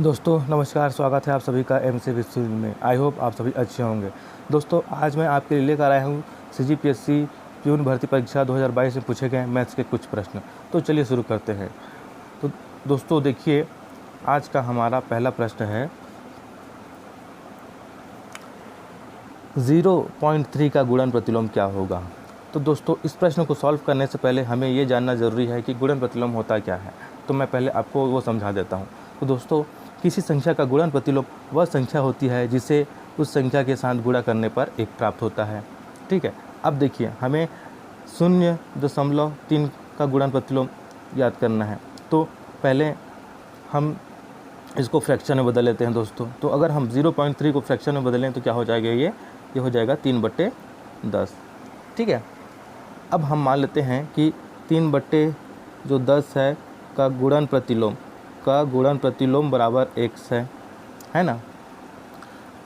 दोस्तों नमस्कार, स्वागत है आप सभी का एमसी विश्व में। आई होप आप सभी अच्छे होंगे। दोस्तों आज मैं आपके लिए लेकर आया हूँ सीजीपीएससी प्यून भर्ती परीक्षा 2022 में पूछे गए मैथ्स के कुछ प्रश्न। तो चलिए शुरू करते हैं। तो दोस्तों देखिए, आज का हमारा पहला प्रश्न है 0.3 का गुणन प्रतिलोम क्या होगा। तो दोस्तों इस प्रश्न को सॉल्व करने से पहले हमें ये जानना ज़रूरी है कि गुणन प्रतिलोम होता क्या है। तो मैं पहले आपको वो समझा देता हूँ। तो दोस्तों किसी संख्या का गुणन प्रतिलोम वह संख्या होती है जिसे उस संख्या के साथ गुणा करने पर 1 प्राप्त होता है। ठीक है, अब देखिए हमें 0.3 का गुणन प्रतिलोम याद करना है। तो पहले हम इसको फ्रैक्शन में बदल लेते हैं दोस्तों। तो अगर हम 0.3 को फ्रैक्शन में बदलें तो क्या हो जाएगा, ये हो जाएगा 3/10। ठीक है, अब हम मान लेते हैं कि 3/10 है का गुणन प्रतिलोम बराबर x है ना।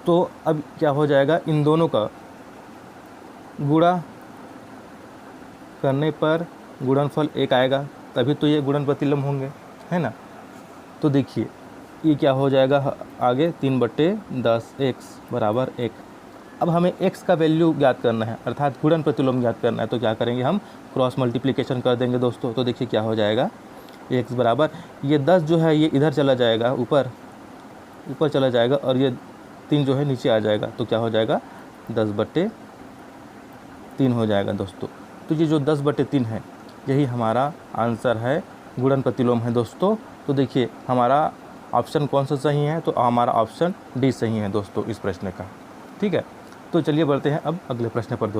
तो अब क्या हो जाएगा, इन दोनों का गुणा करने पर गुणनफल 1 आएगा, तभी तो ये गुणन प्रतिलोम होंगे, है ना। तो देखिए ये क्या हो जाएगा आगे, 3/10 x बराबर 1। अब हमें x का वैल्यू ज्ञात करना है, अर्थात गुणन प्रतिलोम ज्ञात करना है। तो क्या करेंगे, हम क्रॉस मल्टीप्लिकेशन कर देंगे दोस्तों। तो देखिए क्या हो जाएगा, x बराबर ये 10 जो है ये इधर चला जाएगा, ऊपर चला जाएगा, और ये 3 जो है नीचे आ जाएगा। तो क्या हो जाएगा, 10/3 हो जाएगा दोस्तों। तो ये जो 10/3 है यही हमारा आंसर है, गुणन प्रतिलोम है दोस्तों। तो देखिए हमारा ऑप्शन कौन सा सही है, तो हमारा ऑप्शन डी सही है दोस्तों इस प्रश्न का। ठीक है, तो चलिए बढ़ते हैं अब अगले प्रश्न पर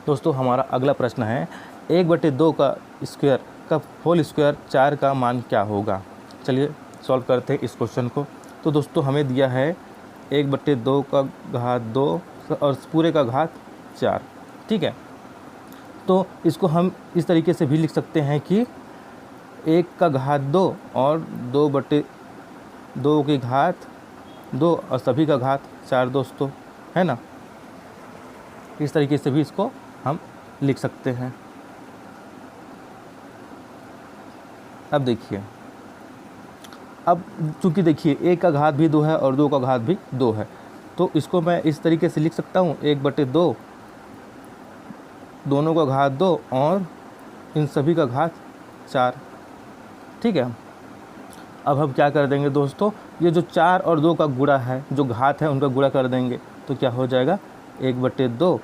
दोस्तों हमारा अगला प्रश्न है 1/2 का स्क्वायर का होल स्क्वायर 4 का मान क्या होगा। चलिए सॉल्व करते हैं इस क्वेश्चन को। तो दोस्तों हमें दिया है 1/2 का घात 2 और पूरे का घात 4। ठीक है, तो इसको हम इस तरीके से भी लिख सकते हैं कि 1 का घात 2 और 2/2 की घात 2 और सभी का घात 4 दोस्तों, है ना। इस तरीके से भी इसको हम लिख सकते हैं। अब देखिए, अब चूँकि देखिए 1 का घात भी 2 है और 2 का घात भी 2 है, तो इसको मैं इस तरीके से लिख सकता हूँ 1/2 दोनों का घात 2 और इन सभी का घात 4। ठीक है, अब हम क्या कर देंगे दोस्तों, ये जो 4 और 2 का गुणा है, जो घात है उनका गुणा कर देंगे। तो क्या हो जाएगा, 1/2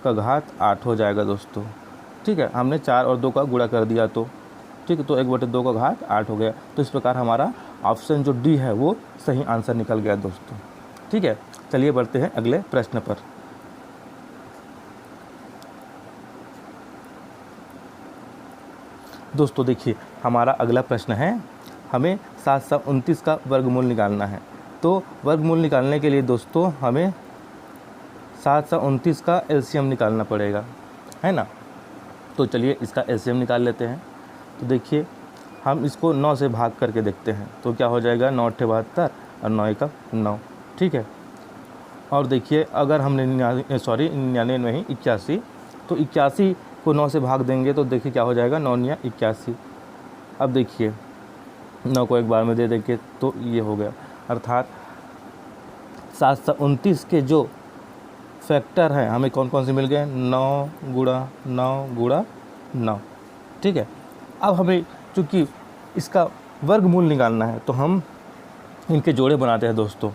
का घात 8 हो जाएगा दोस्तों। ठीक है, हमने 4 और 2 का गुणा कर दिया, तो ठीक है, तो 1/2 का घात 8 हो गया। तो इस प्रकार हमारा ऑप्शन जो डी है वो सही आंसर निकल गया दोस्तों। ठीक है, चलिए बढ़ते हैं अगले प्रश्न पर। दोस्तों देखिए हमारा अगला प्रश्न है, हमें 729 का वर्गमूल निकालना है। तो वर्गमूल निकालने के लिए दोस्तों हमें 729 का एलसीएम निकालना पड़ेगा, है ना। तो चलिए इसका एलसीएम निकाल लेते हैं। तो देखिए हम इसको 9 से भाग करके देखते हैं। तो क्या हो जाएगा, 9 × 72 और 9 × 9। ठीक है, और देखिए अगर हम 99 में ही 81, तो 81 को 9 से भाग देंगे तो देखिए क्या हो जाएगा, 9 × 81। अब देखिए 9 को एक बार में दे देंगे तो ये हो गया, अर्थात 729 के जो फैक्टर हैं हमें कौन कौन से मिल गए, 9 × 9 × 9। ठीक है, अब हमें चूँकि इसका वर्गमूल निकालना है तो हम इनके जोड़े बनाते हैं दोस्तों।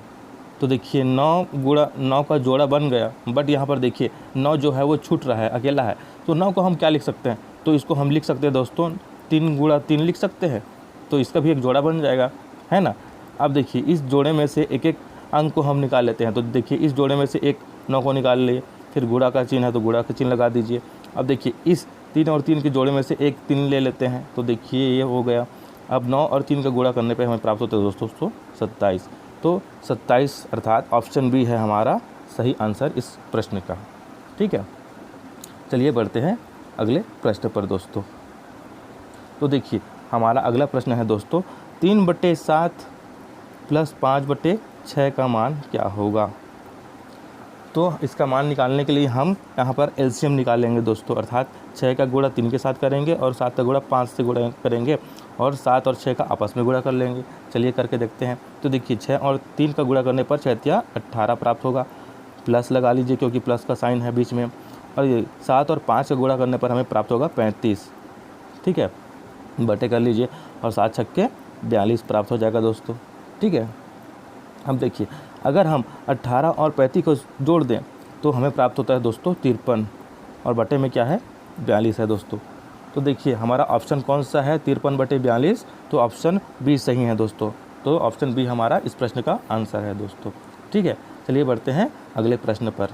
तो देखिए 9 × 9 का जोड़ा बन गया, बट यहाँ पर देखिए 9 जो है वो छूट रहा है, अकेला है। तो 9 को हम क्या लिख सकते हैं, तो इसको हम लिख सकते हैं दोस्तों 3 × 3 लिख सकते हैं। तो इसका भी एक जोड़ा बन जाएगा, है ना। अब देखिए इस जोड़े में से एक एक अंक को हम निकाल लेते हैं। तो देखिए इस जोड़े में से एक 9 को निकाल लिए, फिर गुणा का चिन्ह है तो गुणा का चिन्ह लगा दीजिए। अब देखिए इस 3 और 3 के जोड़े में से एक 3 ले लेते हैं। तो देखिए ये हो गया। अब 9 और 3 का गुणा करने पे हमें प्राप्त होता है दोस्तों 27। तो 27 अर्थात ऑप्शन बी है हमारा सही आंसर इस प्रश्न का। ठीक है, चलिए बढ़ते हैं अगले प्रश्न पर दोस्तों। तो देखिए हमारा अगला प्रश्न है दोस्तों 3/7 + 5/6 का मान क्या होगा। तो इसका मान निकालने के लिए हम यहाँ पर एलसीएम निकालेंगे दोस्तों, अर्थात 6 का गुणा 3 के साथ करेंगे और 7 का गुणा 5 से गुणा करेंगे और 7 और 6 का आपस में गुणा कर लेंगे। चलिए करके देखते हैं। तो देखिए 6 और 3 का गुणा करने पर 6 या 18 प्राप्त होगा, प्लस लगा लीजिए क्योंकि प्लस का साइन है बीच में। और ये 7 और 5 का गुणा करने पर हमें प्राप्त होगा 35, ठीक है, बटे कर लीजिए और 7 छक्के 42 प्राप्त हो जाएगा दोस्तों, ठीक है। अब देखिए अगर हम 18 और 35 को जोड़ दें तो हमें प्राप्त होता है दोस्तों 53 और बटे में क्या है 42 है दोस्तों। तो देखिए हमारा ऑप्शन कौन सा है 53 बटे 42, तो ऑप्शन बी सही है दोस्तों। तो ऑप्शन बी हमारा इस प्रश्न का आंसर है दोस्तों, ठीक है। चलिए बढ़ते हैं अगले प्रश्न पर।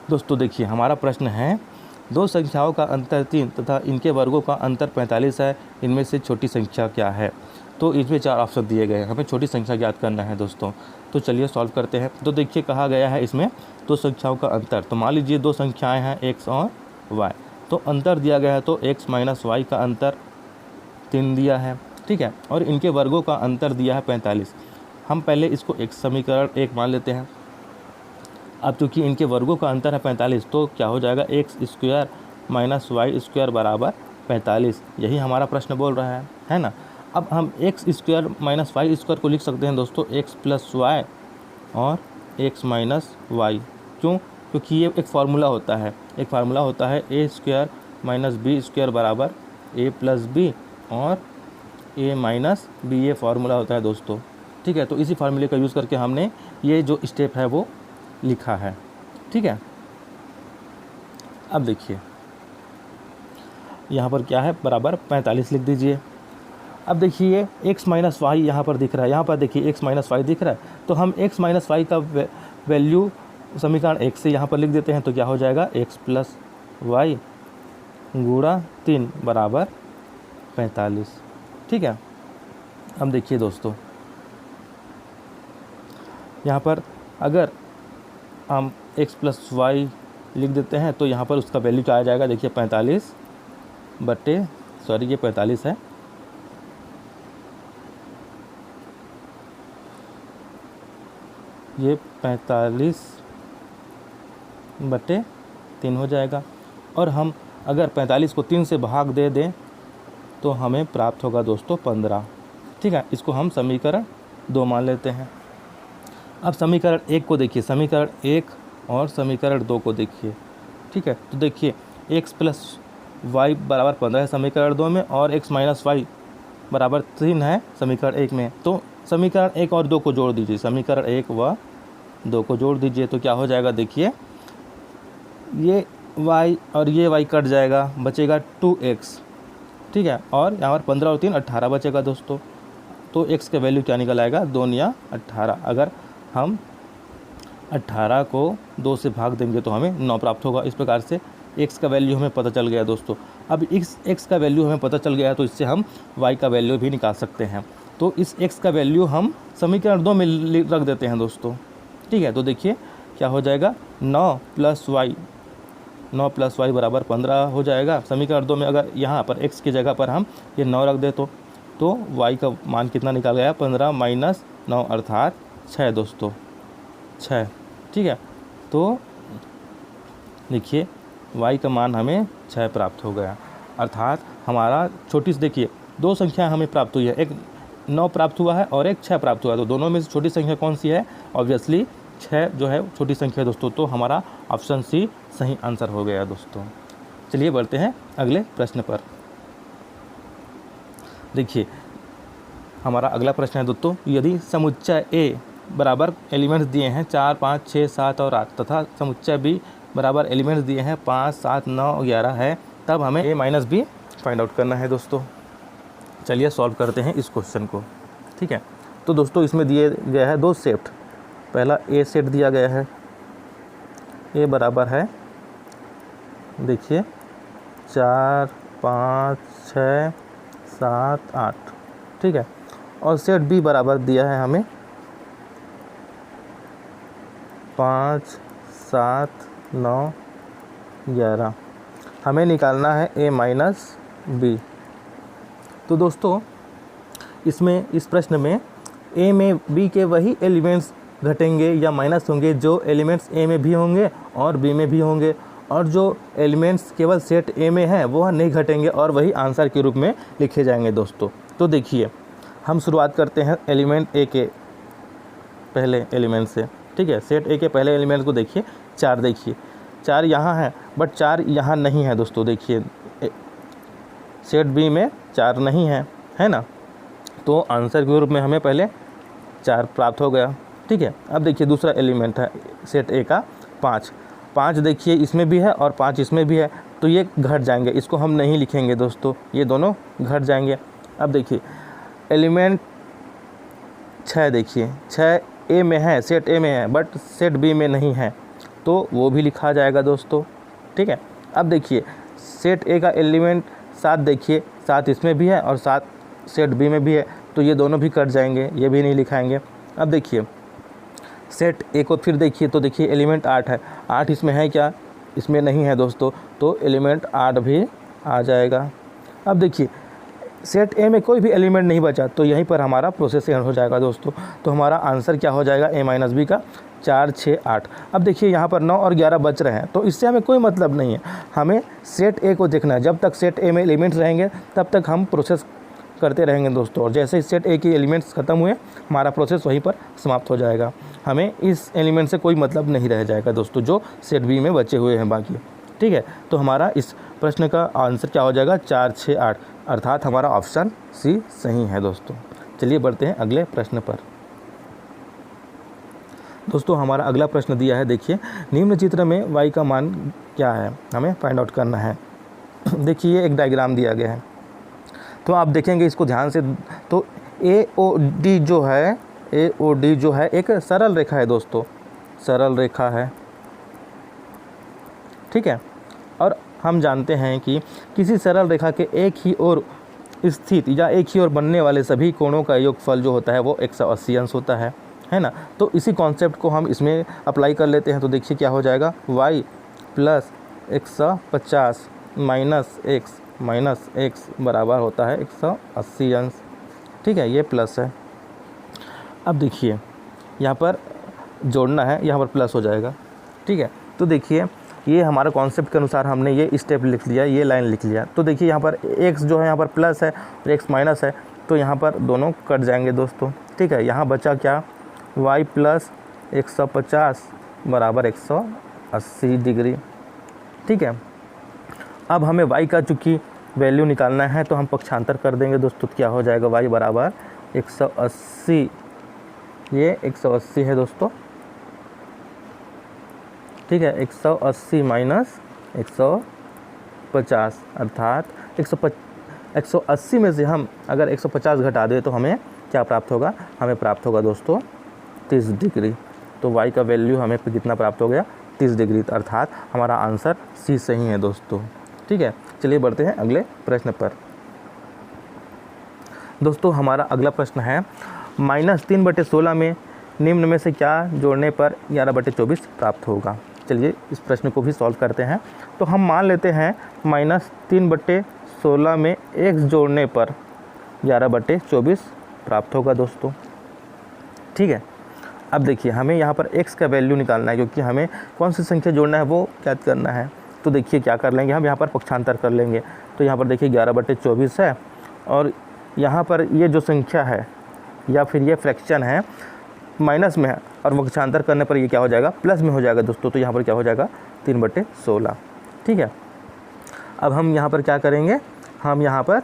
दोस्तों देखिए हमारा प्रश्न है, दो संख्याओं का अंतर 3 तथा इनके वर्गों का अंतर 45 है, इनमें से छोटी संख्या क्या है। तो इसमें 4 ऑप्शन दिए गए हैं, हमें छोटी संख्या ज्ञात करना है दोस्तों। तो चलिए सॉल्व करते हैं। तो देखिए कहा गया है इसमें दो संख्याओं का अंतर, तो मान लीजिए दो संख्याएं हैं x और y, तो अंतर दिया गया है तो x माइनस वाई का अंतर 3 दिया है, ठीक है, और इनके वर्गों का अंतर दिया है 45। हम पहले इसको एक समीकरण 1 मान लेते हैं। अब चूँकि इनके वर्गों का अंतर है 45 तो क्या हो जाएगा x square minus Y square बराबर 45, यही हमारा प्रश्न बोल रहा है ना। अब हम X square minus Y square को लिख सकते हैं दोस्तों एक्स प्लस वाई और एक्स माइनस वाई। क्यों? क्योंकि ये एक फार्मूला होता है, A square minus B square बराबर ए प्लस बी और ए माइनस बी, ये फार्मूला होता है दोस्तों, ठीक है। तो इसी फार्मूले का यूज़ करके हमने ये जो स्टेप है वो लिखा है, ठीक है। अब देखिए यहाँ पर क्या है, बराबर 45 लिख दीजिए। अब देखिए x माइनस वाई यहाँ पर दिख रहा है, यहाँ पर देखिए x माइनस वाई दिख रहा है, तो हम x माइनस वाई का वैल्यू समीकरण 1 से यहाँ पर लिख देते हैं। तो क्या हो जाएगा x प्लस वाई गुणा 3 बराबर 45, ठीक है। अब देखिए दोस्तों यहाँ पर अगर हम x प्लस वाई लिख देते हैं तो यहाँ पर उसका वैल्यू क्या आ जाएगा, देखिए 45 बटे ये 45 है, ये 45 बटे 3 हो जाएगा। और हम अगर 45 को 3 से भाग दे दें तो हमें प्राप्त होगा दोस्तों 15, ठीक है। इसको हम समीकरण 2 मान लेते हैं। अब समीकरण 1 को देखिए, समीकरण 1 और समीकरण 2 को देखिए, ठीक है। तो देखिए x प्लस वाई बराबर 15 है समीकरण 2 में और x माइनस वाई बराबर 3 है समीकरण 1 में। तो समीकरण 1 और 2 को जोड़ दीजिए, समीकरण 1 व 2 को जोड़ दीजिए तो क्या हो जाएगा, देखिए ये y और ये y कट जाएगा, बचेगा 2x, ठीक है। और यहाँ पर 15 और 3 18 बचेगा दोस्तों। तो x का वैल्यू क्या निकल आएगा, 2 या 18। अगर हम 18 को 2 से भाग देंगे तो हमें 9 प्राप्त होगा। इस प्रकार से x का वैल्यू हमें पता चल गया दोस्तों। अब इस x का वैल्यू हमें पता चल गया है तो इससे हम y का वैल्यू भी निकाल सकते हैं। तो इस x का वैल्यू हम समीकरण 2 में रख देते हैं दोस्तों, ठीक है। तो देखिए क्या हो जाएगा, 9 प्लस वाई बराबर 15 हो जाएगा। समीकरण 2 में अगर यहाँ पर x की जगह पर हम ये 9 रख दे तो y का मान कितना निकाल गया, 15 माइनस 9 अर्थात 6 दोस्तों, 6, ठीक है। तो देखिए y का मान हमें 6 प्राप्त हो गया, अर्थात हमारा छोटी सी देखिए दो संख्या हमें प्राप्त हुई है, एक 9 प्राप्त हुआ है और एक 6 प्राप्त हुआ है। तो दोनों में से छोटी संख्या कौन सी है, ऑब्वियसली 6 जो है छोटी संख्या है दोस्तों। तो हमारा ऑप्शन सी सही आंसर हो गया दोस्तों। चलिए बढ़ते हैं अगले प्रश्न पर। देखिए हमारा अगला प्रश्न है दोस्तों, यदि समुच्चय A बराबर एलिमेंट्स दिए हैं 4, 5, 6, 7 और 8 तथा समुच्चय B बराबर एलिमेंट्स दिए हैं 5, 7, 9, 11 है, तब हमें A minus B find out करना है दोस्तों। चलिए सॉल्व करते हैं इस क्वेश्चन को, ठीक है। तो दोस्तों इसमें दिए गया है 2 सेट। पहला A सेट दिया गया है, A बराबर है देखिए 4, 5, 6, 7, 8, ठीक है। और सेट B बराबर दिया है हमें 5, 7, 9, 11। हमें निकालना है A माइनस B। तो दोस्तों इसमें इस प्रश्न में A में B के वही एलिमेंट्स घटेंगे या माइनस होंगे जो एलिमेंट्स ए में भी होंगे और बी में भी होंगे, और जो एलिमेंट्स केवल सेट ए में हैं वो नहीं घटेंगे और वही आंसर के रूप में लिखे जाएंगे दोस्तों। तो देखिए हम शुरुआत करते हैं एलिमेंट ए के पहले एलिमेंट से, ठीक है। सेट ए के पहले एलिमेंट को देखिए 4, देखिए 4 यहाँ है बट 4 यहाँ नहीं है दोस्तों। देखिए सेट बी में 4 नहीं है ना, तो आंसर के रूप में हमें पहले 4 प्राप्त हो गया, ठीक है। अब देखिए दूसरा एलिमेंट है सेट ए का 5 देखिए इसमें भी है और 5 इसमें भी है, तो ये घट जाएंगे, इसको हम नहीं लिखेंगे दोस्तों, ये दोनों घट जाएंगे। अब देखिए एलिमेंट 6 देखिए 6 ए में है, सेट ए में है बट सेट बी में नहीं है, तो वो भी लिखा जाएगा दोस्तों, ठीक है। अब देखिए सेट ए का एलिमेंट 7 देखिए 7 इसमें भी है और 7 सेट बी में भी है, तो ये दोनों भी कट जाएंगे, ये भी नहीं लिखाएंगे। अब देखिए सेट ए को फिर देखिए, तो देखिए एलिमेंट 8 है, 8 इसमें है क्या, इसमें नहीं है दोस्तों, तो एलिमेंट 8 भी आ जाएगा। अब देखिए सेट ए में कोई भी एलिमेंट नहीं बचा, तो यहीं पर हमारा प्रोसेस एंड हो जाएगा दोस्तों। तो हमारा आंसर क्या हो जाएगा ए माइनस बी का 4, 6, 8। अब देखिए यहाँ पर 9 और 11 बच रहे हैं, तो इससे हमें कोई मतलब नहीं है, हमें सेट ए को देखना है। जब तक सेट ए में एलिमेंट्स रहेंगे तब तक हम प्रोसेस करते रहेंगे दोस्तों, और जैसे ही सेट ए की एलिमेंट्स ख़त्म हुए हमारा प्रोसेस वहीं पर समाप्त हो जाएगा, हमें इस एलिमेंट से कोई मतलब नहीं रह जाएगा दोस्तों जो सेट बी में बचे हुए हैं बाकी, ठीक है। तो हमारा इस प्रश्न का आंसर क्या हो जाएगा 4, 6, 8, अर्थात हमारा ऑप्शन सी सही है दोस्तों। चलिए बढ़ते हैं अगले प्रश्न पर। दोस्तों हमारा अगला प्रश्न दिया है, देखिए निम्न चित्र में y का मान क्या है, हमें फाइंड आउट करना है। देखिए एक डायग्राम दिया गया है, तो आप देखेंगे इसको ध्यान से, तो AOD जो है एक सरल रेखा है दोस्तों, सरल रेखा है, ठीक है। और हम जानते हैं कि किसी सरल रेखा के एक ही ओर स्थित या एक ही ओर बनने वाले सभी कोणों का योगफल जो होता है वो 180 अंश होता है ना। तो इसी कॉन्सेप्ट को हम इसमें अप्लाई कर लेते हैं, तो देखिए क्या हो जाएगा y प्लस 150 माइनस x बराबर होता है 180 अंश, ठीक है, ये प्लस है। अब देखिए यहाँ पर जोड़ना है, यहाँ पर प्लस हो जाएगा, ठीक है। तो देखिए ये हमारे कॉन्सेप्ट के अनुसार हमने ये स्टेप लिख लिया, ये लाइन लिख लिया। तो देखिए यहाँ पर x जो है यहाँ पर प्लस है और x माइनस है, तो यहाँ पर दोनों कट जाएंगे दोस्तों, ठीक है। यहाँ बचा क्या, y प्लस 150 बराबर 180 डिग्री, ठीक है। अब हमें y का चूँकि वैल्यू निकालना है तो हम पक्षांतर कर देंगे दोस्तों, तो क्या हो जाएगा y बराबर 180, ये 180 है दोस्तों, ठीक है। 180 माइनस 150 अर्थात 180 में से हम अगर 150 घटा दें तो हमें क्या प्राप्त होगा, हमें प्राप्त होगा दोस्तों 30 डिग्री। तो y का वैल्यू हमें कितना प्राप्त हो गया, 30 डिग्री, अर्थात हमारा आंसर सी सही है दोस्तों, ठीक है। चलिए बढ़ते हैं अगले प्रश्न पर। दोस्तों हमारा अगला प्रश्न है -3/16 में निम्न में से क्या जोड़ने पर 11/24 प्राप्त होगा। चलिए इस प्रश्न को भी सॉल्व करते हैं। तो हम मान लेते हैं -3/16 में x जोड़ने पर 11/24 प्राप्त होगा दोस्तों, ठीक है। अब देखिए हमें यहाँ पर x का वैल्यू निकालना है, क्योंकि हमें कौन सी संख्या जोड़ना है वो ज्ञात करना है। तो देखिए क्या कर लेंगे, हम यहाँ पर पक्षांतर कर लेंगे। तो यहाँ पर देखिए 11/24 है और यहाँ पर ये जो संख्या है या फिर ये फ्रैक्शन है माइनस में है, और पक्षांतर करने पर ये क्या हो जाएगा, प्लस में हो जाएगा दोस्तों। तो यहाँ पर क्या हो जाएगा 3/16, ठीक है। अब हम यहाँ पर क्या करेंगे, हम यहाँ पर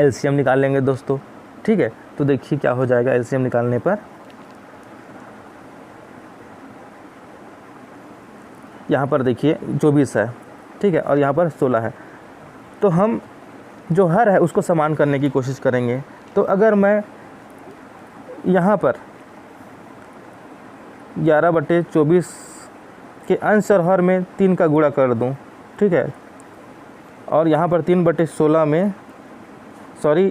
एलसीएम निकाल लेंगे दोस्तों, ठीक है। तो देखिए क्या हो जाएगा एलसीएम निकालने पर, यहाँ पर देखिए 24 है, ठीक है, और यहाँ पर 16 है। तो हम जो हर है उसको समान करने की कोशिश करेंगे। तो अगर मैं यहाँ पर 11/24 के अंश और हर में 3 का गुणा कर दूँ, ठीक है, और यहाँ पर 3/16 में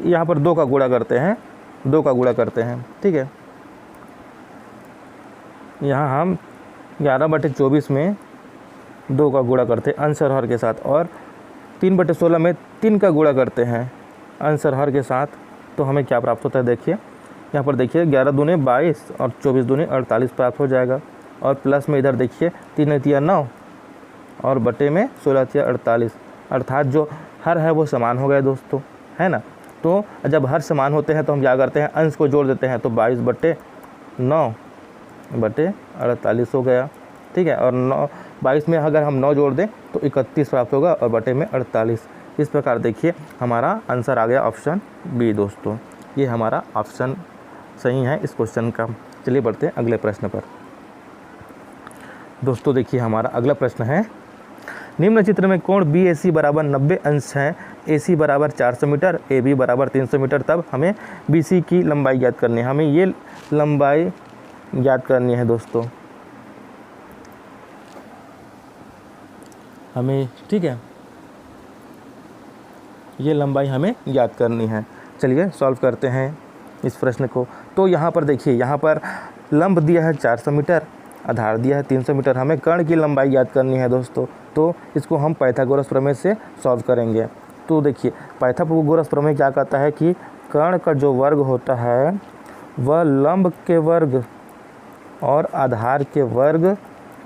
यहाँ पर 2 का गुणा करते हैं, 2 का गुणा करते हैं, ठीक है। यहाँ हम 11/24 में 2 का गुणा करते हैं अंश और हर के साथ, और 3/16 में 3 का गुणा करते हैं अंश और हर के साथ। तो हमें क्या प्राप्त होता है, देखिए यहाँ पर देखिए 11 दूने 22 और 24 दूने 48 प्राप्त हो जाएगा। और प्लस में इधर देखिए 3 तिया 9 और बटे में 16 तिया 48, अर्थात जो हर है वो समान हो गया दोस्तों, है ना। तो जब हर समान होते हैं तो हम क्या करते हैं, अंश को जोड़ देते हैं, तो 22 बटे 9 बटे 48 हो गया, ठीक है। और 22 में अगर हम 9 जोड़ दें तो 31 प्राप्त होगा और बटे में 48। इस प्रकार देखिए हमारा आंसर आ गया ऑप्शन बी दोस्तों। ये हमारा ऑप्शन सही है इस क्वेश्चन का। चलिए बढ़ते हैं अगले प्रश्न पर। दोस्तों देखिए हमारा अगला प्रश्न है, निम्न चित्र में कोण बी ए सी बराबर 90 अंश है, ए सी बराबर 400 मीटर, ए बी बराबर 300 मीटर, तब हमें बी सी की लंबाई ज्ञात करनी है। हमें ये लंबाई ज्ञात करनी है दोस्तों, हमें, ठीक है, ये लंबाई हमें ज्ञात करनी है। चलिए सॉल्व करते हैं इस प्रश्न को। तो यहाँ पर देखिए, यहाँ पर लंब दिया है 400 मीटर, आधार दिया है 300 मीटर, हमें कर्ण की लंबाई ज्ञात करनी है दोस्तों। तो इसको हम पाइथागोरस प्रमेय से सॉल्व करेंगे। तो देखिए पाइथागोरस प्रमेय क्या कहता है कि कर्ण का जो वर्ग होता है वह लंब के वर्ग और आधार के वर्ग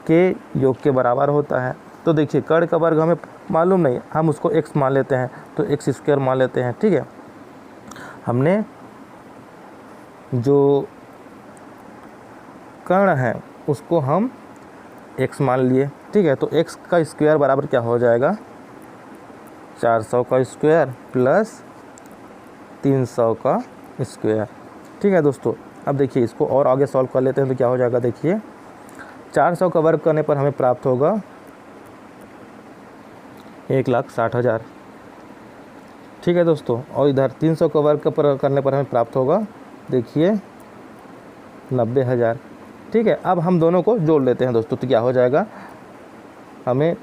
के योग के बराबर होता है। तो देखिए कर्ण का वर्ग हमें मालूम नहीं, हम उसको x मान लेते हैं, तो x स्क्वायर मान लेते हैं, ठीक है। हमने जो कर्ण है उसको हम x मान लिए, ठीक है। तो x का स्क्वायर बराबर क्या हो जाएगा, 400 का स्क्वायर प्लस 300 का स्क्वायर, ठीक है दोस्तों। अब देखिए इसको और आगे सॉल्व कर लेते हैं तो क्या हो जाएगा, देखिए 400 का वर्ग करने पर हमें प्राप्त होगा 1,60,000, ठीक है दोस्तों। और इधर 300 का वर्ग करने पर हमें प्राप्त होगा, देखिए 90,000, ठीक है। अब हम दोनों को जोड़ लेते हैं दोस्तों, तो क्या हो जाएगा, हमें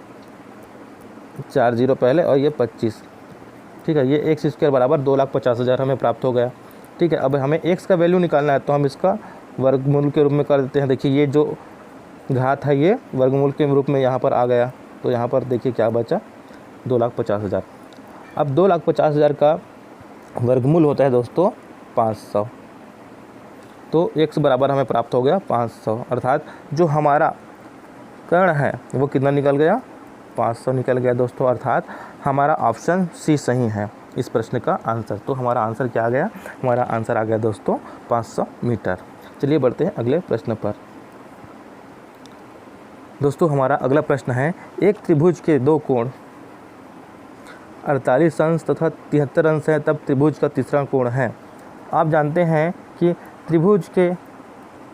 4 0 पहले और ये 25, ठीक है। ये एक्स स्क्वायर बराबर 2,50,000 हमें प्राप्त हो गया, ठीक है। अब हमें एक्स का वैल्यू निकालना है तो हम इसका वर्गमूल के रूप में कर देते हैं। देखिए ये जो घात है ये वर्गमूल के रूप में यहाँ पर आ गया, तो यहाँ पर देखिए क्या बचा, 2,50,000। अब 2,50,000 का वर्गमूल होता है दोस्तों 500, तो x बराबर हमें प्राप्त हो गया 500, अर्थात जो हमारा कर्ण है वो कितना निकल गया, 500 निकल गया दोस्तों, अर्थात हमारा ऑप्शन सी सही है इस प्रश्न का आंसर। तो हमारा आंसर क्या आ गया, हमारा आंसर आ गया दोस्तों 500 मीटर। चलिए बढ़ते हैं अगले प्रश्न पर। दोस्तों हमारा अगला प्रश्न है, एक त्रिभुज के दो कोण 48 अंश तथा 73 अंश है, तब त्रिभुज का तीसरा कोण है। आप जानते हैं कि त्रिभुज के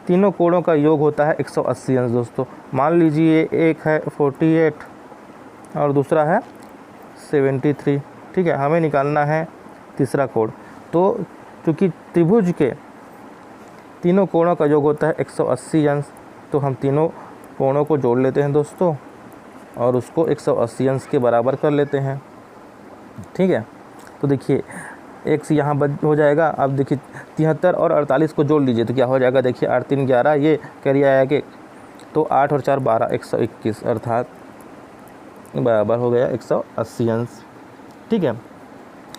तीनों कोणों का योग होता है 180 अंश दोस्तों। मान लीजिए एक है 48 और दूसरा है 73, ठीक है। हमें निकालना है तीसरा कोण। तो चूँकि त्रिभुज के तीनों कोणों का योग होता है 180 अंश, तो हम तीनों कोणों को जोड़ लेते हैं दोस्तों और उसको 180 अंश के बराबर कर लेते हैं, ठीक है। तो देखिए x यहाँ हो जाएगा। अब देखिए 73 और 48 को जोड़ लीजिए तो क्या हो जाएगा, देखिए 8 3 11, ये कैरी आया कि तो 8 और 4 12, 121, अर्थात बराबर हो गया 180 अंश, ठीक है।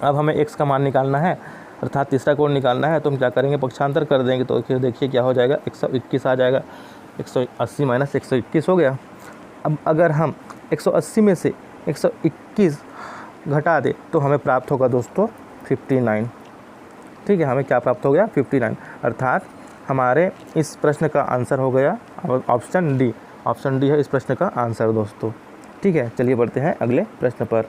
अब हमें x का मान निकालना है, अर्थात तीसरा कोण निकालना है, तो हम क्या करेंगे, पक्षांतर कर देंगे, तो फिर देखिए क्या हो जाएगा, 121 आ जाएगा, 180 माइनस 121 हो गया। अब अगर हम 180 में से 121 घटा दे तो हमें प्राप्त होगा दोस्तों 59, ठीक है। हमें क्या प्राप्त हो गया, 59, अर्थात हमारे इस प्रश्न का आंसर हो गया ऑप्शन डी। ऑप्शन डी है इस प्रश्न का आंसर दोस्तों, ठीक है। चलिए बढ़ते हैं अगले प्रश्न पर।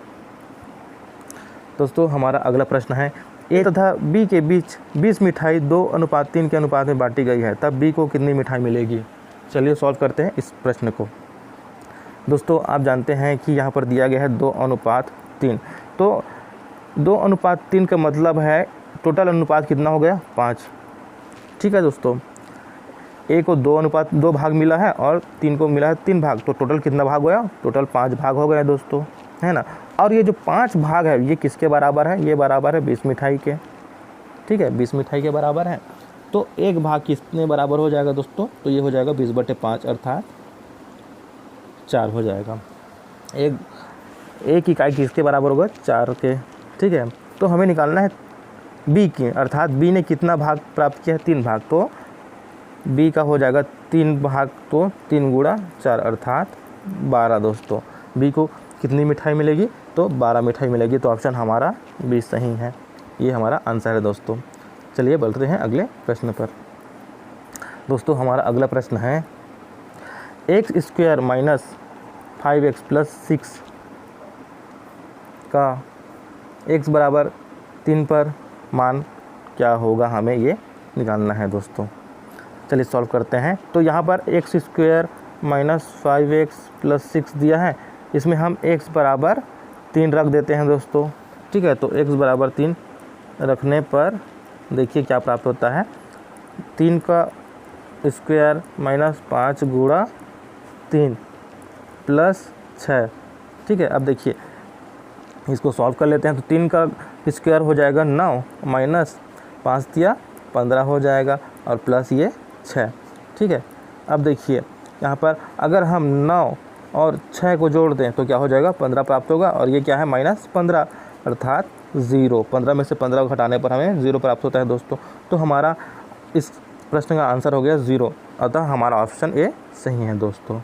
दोस्तों हमारा अगला प्रश्न है, ए तथा बी के बीच 20 मिठाई 2:3 के अनुपात में बांटी गई है, तब बी को कितनी मिठाई मिलेगी। चलिए सॉल्व करते हैं इस प्रश्न को। दोस्तों आप जानते हैं कि यहाँ पर दिया गया है 2:3, तो 2:3 का मतलब है टोटल अनुपात कितना हो गया, 5, ठीक है दोस्तों। ए को 2:2 भाग मिला है और 3 को मिला है 3 भाग, तो टोटल कितना भाग हो गया, टोटल 5 भाग हो गए दोस्तों, है ना। और ये जो 5 भाग है ये किसके बराबर है, ये बराबर है 20 मिठाई के, ठीक है, 20 मिठाई के बराबर है। तो एक भाग किसने बराबर हो जाएगा दोस्तों, तो ये हो जाएगा 20/5, अर्थात 4 हो जाएगा। एक इकाई किसके बराबर होगा, 4 के, ठीक है। तो हमें निकालना है बी की, अर्थात बी ने कितना भाग प्राप्त किया है, 3 भाग, तो बी का हो जाएगा 3 भाग, तो 3 गुणा 4 अर्थात 12 दोस्तों। बी को कितनी मिठाई मिलेगी, तो 12 मिठाई मिलेगी, तो ऑप्शन हमारा बी सही है। ये हमारा आंसर है दोस्तों। चलिए बढ़ते हैं अगले प्रश्न पर। दोस्तों हमारा अगला प्रश्न है x square minus 5x plus 6 का x बराबर 3 पर मान क्या होगा, हमें ये निकालना है दोस्तों। चलिए सॉल्व करते हैं। तो यहाँ पर x square minus 5x plus 6 दिया है, इसमें हम x बराबर 3 रख देते हैं दोस्तों। ठीक है, तो x बराबर 3 रखने पर देखिए क्या प्राप्त होता है, 3 का स्क्वायर माइनस 5 गुणा 3 प्लस 6। ठीक है, अब देखिए इसको सॉल्व कर लेते हैं। तो 3 का स्क्वायर हो जाएगा 9 माइनस 5 दिया 15 हो जाएगा, और प्लस ये 6। ठीक है, अब देखिए यहाँ पर अगर हम 9 और 6 को जोड़ दें तो क्या हो जाएगा, 15 प्राप्त होगा, और ये क्या है माइनस 15 अर्थात 0। 15 में से 15 को घटाने पर हमें 0 प्राप्त होता है दोस्तों। तो हमारा इस प्रश्न का आंसर हो गया 0, अतः हमारा ऑप्शन ए सही है दोस्तों।